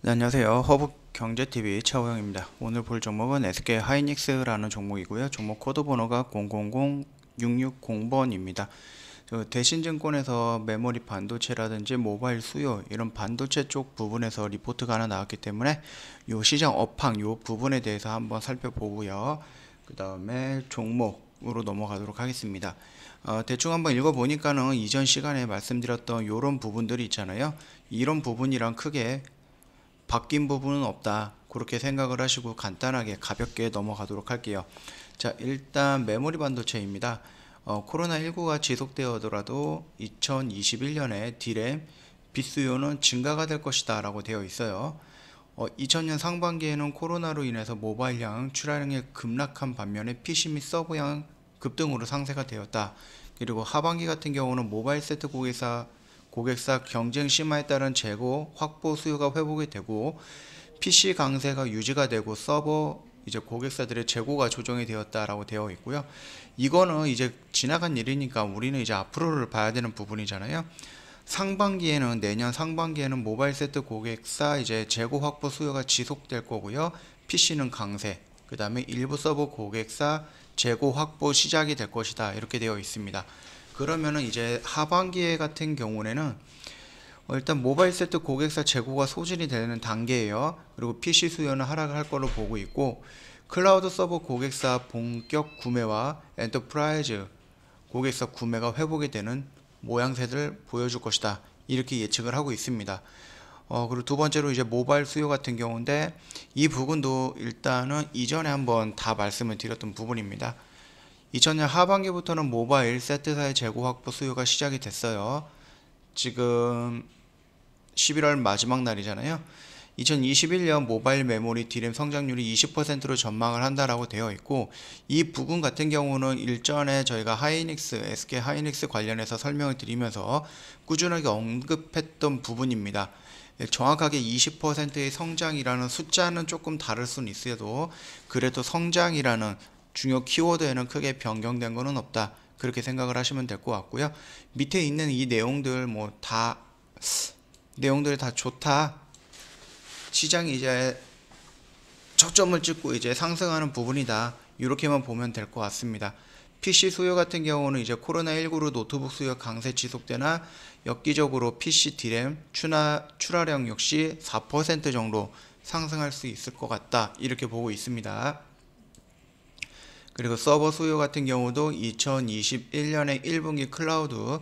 네, 안녕하세요. 허브경제TV 차호영입니다. 오늘 볼 종목은 SK 하이닉스라는 종목이고요. 종목 코드 번호가 000660번입니다. 대신증권에서 메모리 반도체라든지 모바일 수요 이런 반도체 쪽 부분에서 리포트가 하나 나왔기 때문에 이 시장 업황 이 부분에 대해서 한번 살펴보고요. 그 다음에 종목으로 넘어가도록 하겠습니다. 대충 한번 읽어보니까는 이전 시간에 말씀드렸던 이런 부분들이 있잖아요. 이런 부분이랑 크게 바뀐 부분은 없다, 그렇게 생각을 하시고 간단하게 가볍게 넘어가도록 할게요. 자, 일단 메모리 반도체입니다. 코로나19가 지속되어더라도 2021년에 D램 빗수요는 증가가 될 것이다 라고 되어 있어요. 2000년 상반기에는 코로나로 인해서 모바일량 출하량이 급락한 반면에 PC 및 서버량 급등으로 상세가 되었다. 그리고 하반기 같은 경우는 모바일 세트 고객사 경쟁 심화에 따른 재고 확보 수요가 회복이 되고 PC 강세가 유지가 되고 서버 이제 고객사들의 재고가 조정이 되었다라고 되어 있고요. 이거는 이제 지나간 일이니까 우리는 이제 앞으로를 봐야 되는 부분이잖아요. 내년 상반기에는 모바일 세트 고객사 이제 재고 확보 수요가 지속될 거고요. PC는 강세, 그 다음에 일부 서버 고객사 재고 확보 시작이 될 것이다, 이렇게 되어 있습니다. 그러면은 이제 하반기에 같은 경우에는 일단 모바일 세트 고객사 재고가 소진이 되는 단계예요. 그리고 PC 수요는 하락할 걸로 보고 있고, 클라우드 서버 고객사 본격 구매와 엔터프라이즈 고객사 구매가 회복이 되는 모양새를 보여줄 것이다, 이렇게 예측을 하고 있습니다. 그리고 두 번째로 이제 모바일 수요 같은 경우인데, 이 부분도 일단은 이전에 한번 다 말씀을 드렸던 부분입니다. 2000년 하반기부터는 모바일 세트사의 재고 확보 수요가 시작이 됐어요. 지금 11월 마지막 날이잖아요. 2021년 모바일 메모리 D램 성장률이 20%로 전망을 한다라고 되어 있고, 이 부분 같은 경우는 일전에 저희가 SK 하이닉스 관련해서 설명을 드리면서 꾸준하게 언급했던 부분입니다. 정확하게 20%의 성장이라는 숫자는 조금 다를 수는 있어도 그래도 성장이라는 중요 키워드에는 크게 변경된 것은 없다, 그렇게 생각을 하시면 될 것 같고요. 밑에 있는 이 내용들 내용들이 다 좋다, 시장이 이제 저점을 찍고 이제 상승하는 부분이다, 이렇게만 보면 될 것 같습니다. PC 수요 같은 경우는 이제 코로나19로 노트북 수요 강세 지속되나 엽기적으로 PC D램 출하량 역시 4% 정도 상승할 수 있을 것 같다, 이렇게 보고 있습니다. 그리고 서버 수요 같은 경우도 2021년에 1분기 클라우드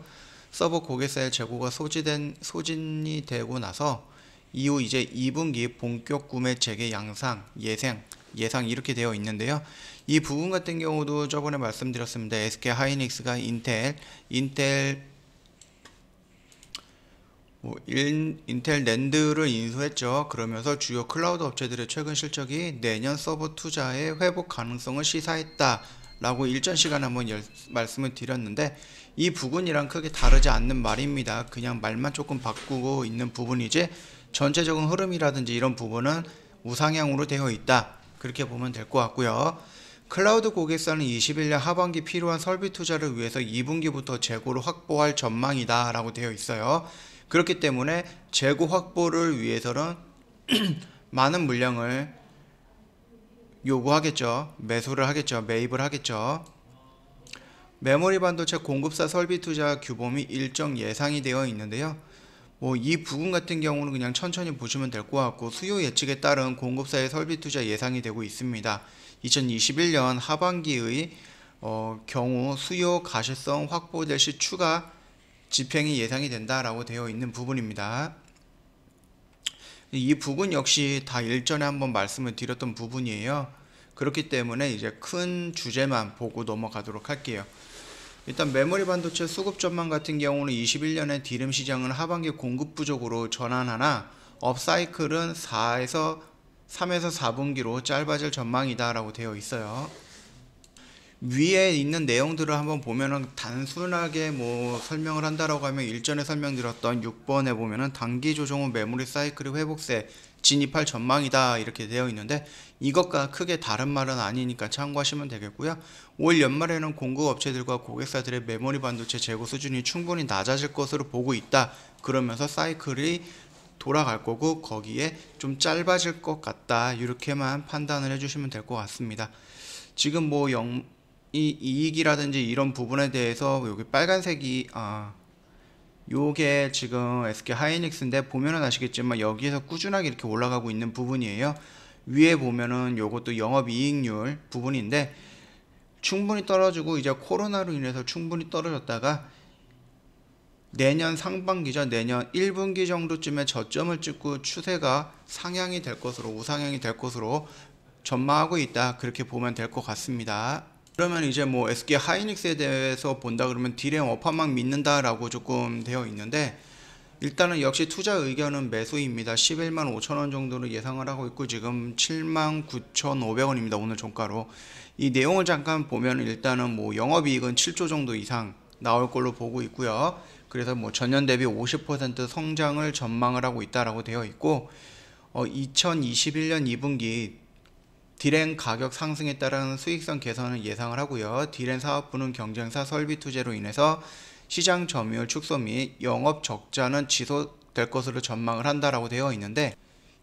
서버 고객사의 재고가 소진이 되고 나서 이후 이제 2분기 본격 구매 재개 예상 이렇게 되어 있는데요. 이 부분 같은 경우도 저번에 말씀드렸습니다. SK 하이닉스가 인텔 낸드를 인수했죠. 그러면서 주요 클라우드 업체들의 최근 실적이 내년 서버 투자의 회복 가능성을 시사했다 라고 일전 시간에 한번 말씀을 드렸는데, 이 부분이랑 크게 다르지 않는 말입니다. 그냥 말만 조금 바꾸고 있는 부분이지 전체적인 흐름이라든지 이런 부분은 우상향으로 되어 있다, 그렇게 보면 될 것 같고요. 클라우드 고객사는 21년 하반기 필요한 설비 투자를 위해서 2분기부터 재고를 확보할 전망이다 라고 되어 있어요. 그렇기 때문에 재고 확보를 위해서는 많은 물량을 요구하겠죠. 매입을 하겠죠. 메모리 반도체 공급사 설비 투자 규모이 일정 예상이 되어 있는데요. 이 부분 같은 경우는 그냥 천천히 보시면 될 것 같고, 수요 예측에 따른 공급사의 설비 투자 예상이 되고 있습니다. 2021년 하반기의 경우 수요 가시성 확보될 시 추가 집행이 예상이 된다라고 되어 있는 부분입니다. 이 부분 역시 다 일전에 한번 말씀을 드렸던 부분이에요. 그렇기 때문에 이제 큰 주제만 보고 넘어가도록 할게요. 일단 메모리 반도체 수급 전망 같은 경우는 21년에 D램 시장은 하반기 공급 부족으로 전환하나 업사이클은 3에서 4분기로 짧아질 전망이다 라고 되어 있어요. 위에 있는 내용들을 한번 보면은 단순하게 설명을 한다라고 하면 일전에 설명드렸던 6번에 보면은 단기 조정 후 메모리 사이클이 회복세 진입할 전망이다, 이렇게 되어 있는데 이것과 크게 다른 말은 아니니까 참고하시면 되겠고요. 올 연말에는 공급 업체들과 고객사들의 메모리 반도체 재고 수준이 충분히 낮아질 것으로 보고 있다, 그러면서 사이클이 돌아갈 거고 거기에 좀 짧아질 것 같다 이렇게만 판단을 해주시면 될 것 같습니다. 지금 뭐 이 이익이라든지 이런 부분에 대해서 여기 빨간색이 요게 지금 SK 하이닉스인데 보면은 아시겠지만 여기에서 꾸준하게 이렇게 올라가고 있는 부분이에요. 위에 보면은 요것도 영업이익률 부분인데 충분히 떨어지고 이제 코로나로 인해서 충분히 떨어졌다가 내년 상반기죠. 내년 1분기 정도쯤에 저점을 찍고 추세가 상향이 될 것으로 우상향이 될 것으로 전망하고 있다. 그렇게 보면 될 것 같습니다. 그러면 이제 뭐 SK 하이닉스에 대해서 본다 그러면 딜행 업황만 믿는다 라고 조금 되어 있는데 일단은 역시 투자 의견은 매수입니다. 11만 5천원 정도로 예상을 하고 있고 지금 7만 9,500원입니다. 오늘 종가로. 이 내용을 잠깐 보면 일단은 뭐 영업이익은 7조 정도 이상 나올 걸로 보고 있고요. 그래서 뭐 전년 대비 50% 성장을 전망을 하고 있다라고 되어 있고 2021년 2분기 딜행 가격 상승에 따른 수익성 개선을 예상을 하고요. 딜행 사업부는 경쟁사 설비 투자로 인해서 시장 점유율 축소 및 영업 적자는 지속될 것으로 전망을 한다라고 되어 있는데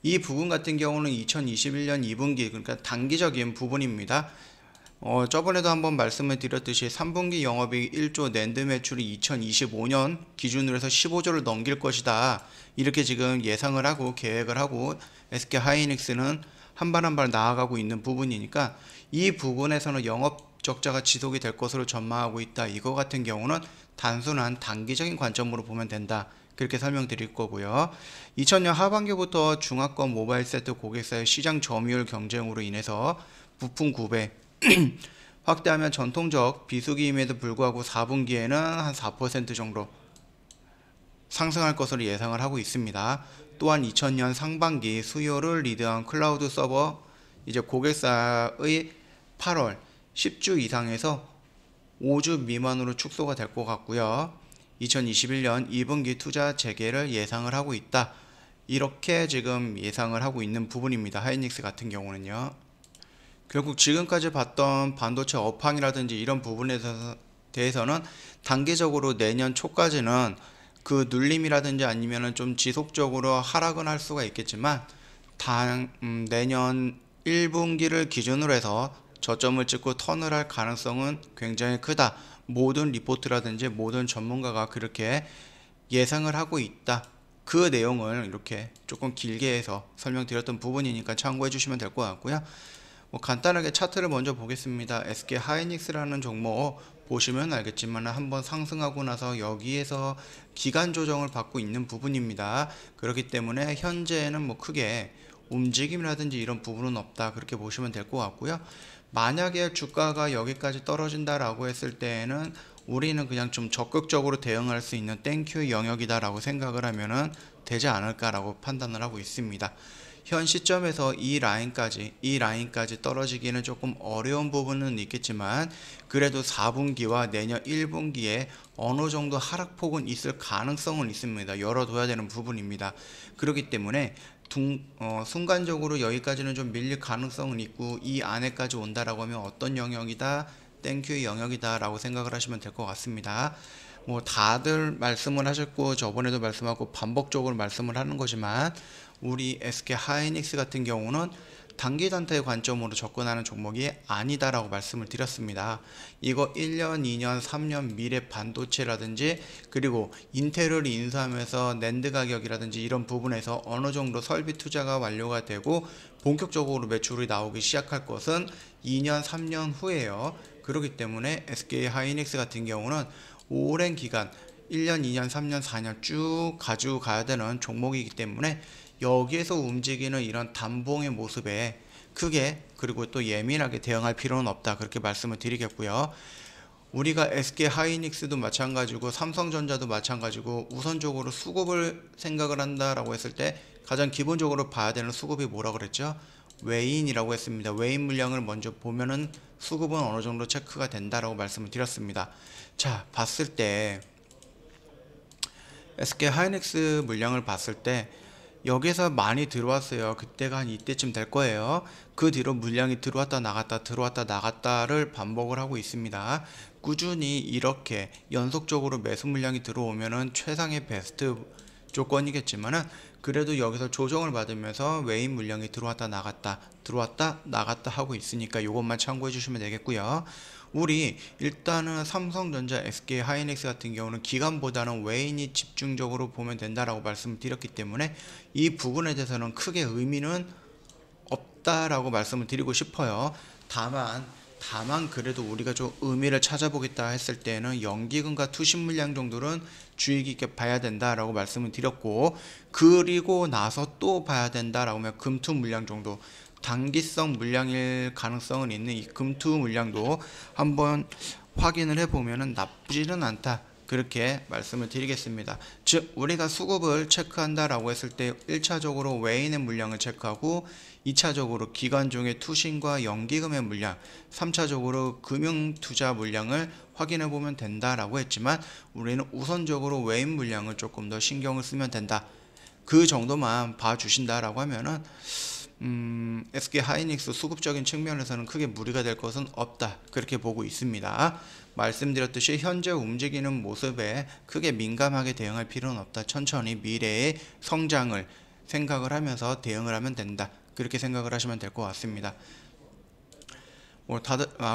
이 부분 같은 경우는 2021년 2분기 그러니까 단기적인 부분입니다. 저번에도 한번 말씀을 드렸듯이 3분기 영업이익 1조 낸드 매출이 2025년 기준으로 해서 15조를 넘길 것이다. 이렇게 지금 예상을 하고 계획을 하고 SK 하이닉스는 한 발 한 발 나아가고 있는 부분이니까 이 부분에서는 영업 적자가 지속이 될 것으로 전망하고 있다. 이거 같은 경우는 단순한 단기적인 관점으로 보면 된다. 그렇게 설명드릴 거고요. 2000년 하반기부터 중화권 모바일 세트 고객사의 시장 점유율 경쟁으로 인해서 부품 구배 확대하면 전통적 비수기임에도 불구하고 4분기에는 한 4% 정도 상승할 것으로 예상을 하고 있습니다. 또한 2000년 상반기 수요를 리드한 클라우드 서버 이제 고객사의 8월 10주 이상에서 5주 미만으로 축소가 될 것 같고요. 2021년 2분기 투자 재개를 예상을 하고 있다. 이렇게 지금 예상을 하고 있는 부분입니다. 하이닉스 같은 경우는요. 결국 지금까지 봤던 반도체 업황이라든지 이런 부분에 대해서는 단기적으로 내년 초까지는 그 눌림이라든지 아니면은 좀 지속적으로 하락은 할 수가 있겠지만 내년 1분기를 기준으로 해서 저점을 찍고 턴을 할 가능성은 굉장히 크다. 모든 리포트라든지 모든 전문가가 그렇게 예상을 하고 있다. 그 내용을 이렇게 조금 길게 해서 설명드렸던 부분이니까 참고해 주시면 될 것 같고요. 간단하게 차트를 먼저 보겠습니다. SK 하이닉스라는 종목 보시면 알겠지만 한번 상승하고 나서 여기에서 기간 조정을 받고 있는 부분입니다. 그렇기 때문에 현재는 뭐 크게 움직임이라든지 이런 부분은 없다. 그렇게 보시면 될 것 같고요. 만약에 주가가 여기까지 떨어진다라고 했을 때에는 우리는 그냥 좀 적극적으로 대응할 수 있는 땡큐 영역이다 라고 생각을 하면은 되지 않을까라고 판단을 하고 있습니다. 현 시점에서 이 라인까지 떨어지기는 조금 어려운 부분은 있겠지만 그래도 4분기와 내년 1분기에 어느 정도 하락폭은 있을 가능성은 있습니다. 열어둬야 되는 부분입니다. 그렇기 때문에 순간적으로 여기까지는 좀 밀릴 가능성은 있고 이 안에까지 온다라고 하면 어떤 영역이다, 땡큐 영역이다 라고 생각을 하시면 될 것 같습니다. 뭐 다들 말씀을 하셨고 저번에도 말씀하고 반복적으로 말씀을 하는 거지만 우리 SK 하이닉스 같은 경우는 단기 단타의 관점으로 접근하는 종목이 아니다라고 말씀을 드렸습니다. 이거 1년, 2년, 3년 미래 반도체라든지 그리고 인텔을 인수하면서 낸드 가격이라든지 이런 부분에서 어느 정도 설비 투자가 완료가 되고 본격적으로 매출이 나오기 시작할 것은 2년, 3년 후에요. 그렇기 때문에 SK 하이닉스 같은 경우는 오랜 기간 1년, 2년, 3년, 4년 쭉 가지고 가야 되는 종목이기 때문에 여기에서 움직이는 이런 단봉의 모습에 크게 그리고 또 예민하게 대응할 필요는 없다. 그렇게 말씀을 드리겠고요. 우리가 SK 하이닉스도 마찬가지고 삼성전자도 마찬가지고 우선적으로 수급을 생각을 한다라고 했을 때 가장 기본적으로 봐야 되는 수급이 뭐라 그랬죠? 외인이라고 했습니다. 외인 물량을 먼저 보면은 수급은 어느 정도 체크가 된다라고 말씀을 드렸습니다. 자, 봤을 때 SK 하이닉스 물량을 봤을 때 여기서 많이 들어왔어요. 그때가 한 이때쯤 될 거예요. 그 뒤로 물량이 들어왔다 나갔다를 반복을 하고 있습니다. 꾸준히 이렇게 연속적으로 매수 물량이 들어오면은 최상의 베스트 조건이겠지만은 그래도 여기서 조정을 받으면서 외인 물량이 들어왔다 나갔다 하고 있으니까 이것만 참고해 주시면 되겠고요. 우리 일단은 삼성전자, SK 하이닉스 같은 경우는 기관보다는 외인이 집중적으로 보면 된다라고 말씀을 드렸기 때문에 이 부분에 대해서는 크게 의미는 없다라고 말씀을 드리고 싶어요. 다만 그래도 우리가 좀 의미를 찾아보겠다 했을 때는 연기금과 투신 물량 정도는 주의 깊게 봐야 된다라고 말씀을 드렸고, 그리고 나서 또 봐야 된다라고 하면 금투 물량 정도, 단기성 물량일 가능성은 있는 이 금투 물량도 한번 확인을 해보면 나쁘지는 않다, 그렇게 말씀을 드리겠습니다. 즉 우리가 수급을 체크한다라고 했을 때 1차적으로 외인의 물량을 체크하고 2차적으로 기관종의 투신과 연기금의 물량, 3차적으로 금융투자 물량을 확인해 보면 된다라고 했지만 우리는 우선적으로 외인 물량을 조금 더 신경을 쓰면 된다, 그 정도만 봐주신다라고 하면은 SK 하이닉스 수급적인 측면에서는 크게 무리가 될 것은 없다, 그렇게 보고 있습니다. 말씀드렸듯이 현재 움직이는 모습에 크게 민감하게 대응할 필요는 없다. 천천히 미래의 성장을 생각을 하면서 대응을 하면 된다, 그렇게 생각을 하시면 될 것 같습니다.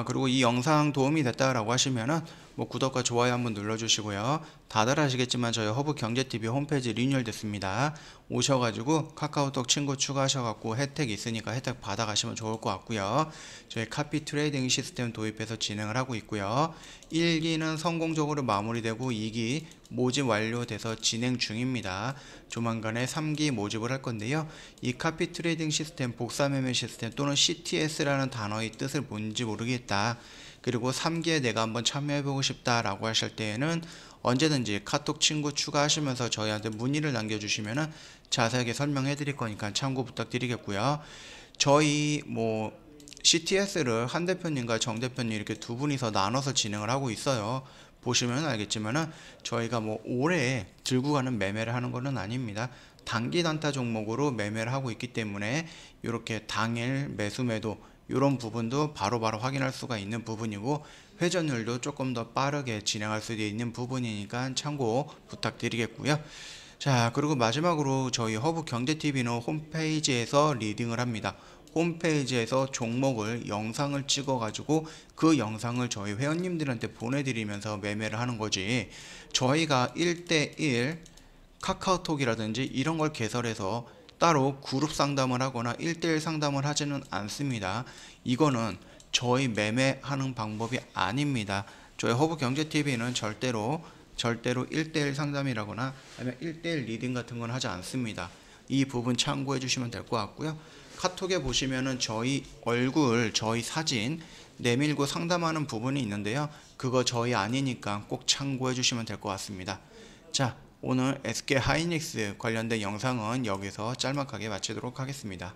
그리고 이 영상 도움이 됐다라고 하시면은 구독과 좋아요 한번 눌러주시고요. 다들 아시겠지만 저희 허브경제TV 홈페이지 리뉴얼 됐습니다. 오셔가지고 카카오톡 친구 추가하셔갖고 혜택 있으니까 혜택 받아가시면 좋을 것 같고요. 저희 카피 트레이딩 시스템 도입해서 진행을 하고 있고요. 1기는 성공적으로 마무리되고 2기 모집 완료돼서 진행 중입니다. 조만간에 3기 모집을 할 건데요. 이 카피 트레이딩 시스템, 복사매매 시스템 또는 CTS라는 단어의 뜻을 뭔지 모르겠다, 그리고 3기에 내가 한번 참여해보고 싶다라고 하실 때에는 언제든지 카톡 친구 추가하시면서 저희한테 문의를 남겨주시면 자세하게 설명해 드릴 거니까 참고 부탁드리겠고요. 저희 CTS를 한 대표님과 정 대표님 이렇게 두 분이서 나눠서 진행을 하고 있어요. 보시면 알겠지만은 저희가 오래 들고 가는 매매를 하는 거는 아닙니다. 단기 단타 종목으로 매매를 하고 있기 때문에 이렇게 당일 매수 매도 이런 부분도 바로바로 확인할 수가 있는 부분이고, 회전율도 조금 더 빠르게 진행할 수도 있는 부분이니까 참고 부탁드리겠고요. 자, 그리고 마지막으로 저희 허브경제TV는 홈페이지에서 리딩을 합니다. 홈페이지에서 종목을 영상을 찍어 가지고 그 영상을 저희 회원님들한테 보내드리면서 매매를 하는 거지, 저희가 1대1 카카오톡이라든지 이런 걸 개설해서 따로 그룹 상담을 하거나 1대1 상담을 하지는 않습니다. 이거는 저희 매매하는 방법이 아닙니다. 저희 허브경제TV는 절대로 1대1 상담이라거나 아니면 1대1 리딩 같은 건 하지 않습니다. 이 부분 참고해 주시면 될 것 같고요. 카톡에 보시면은 저희 얼굴, 저희 사진 내밀고 상담하는 부분이 있는데요. 그거 저희 아니니까 꼭 참고해 주시면 될 것 같습니다. 자, 오늘 SK 하이닉스 관련된 영상은 여기서 짤막하게 마치도록 하겠습니다.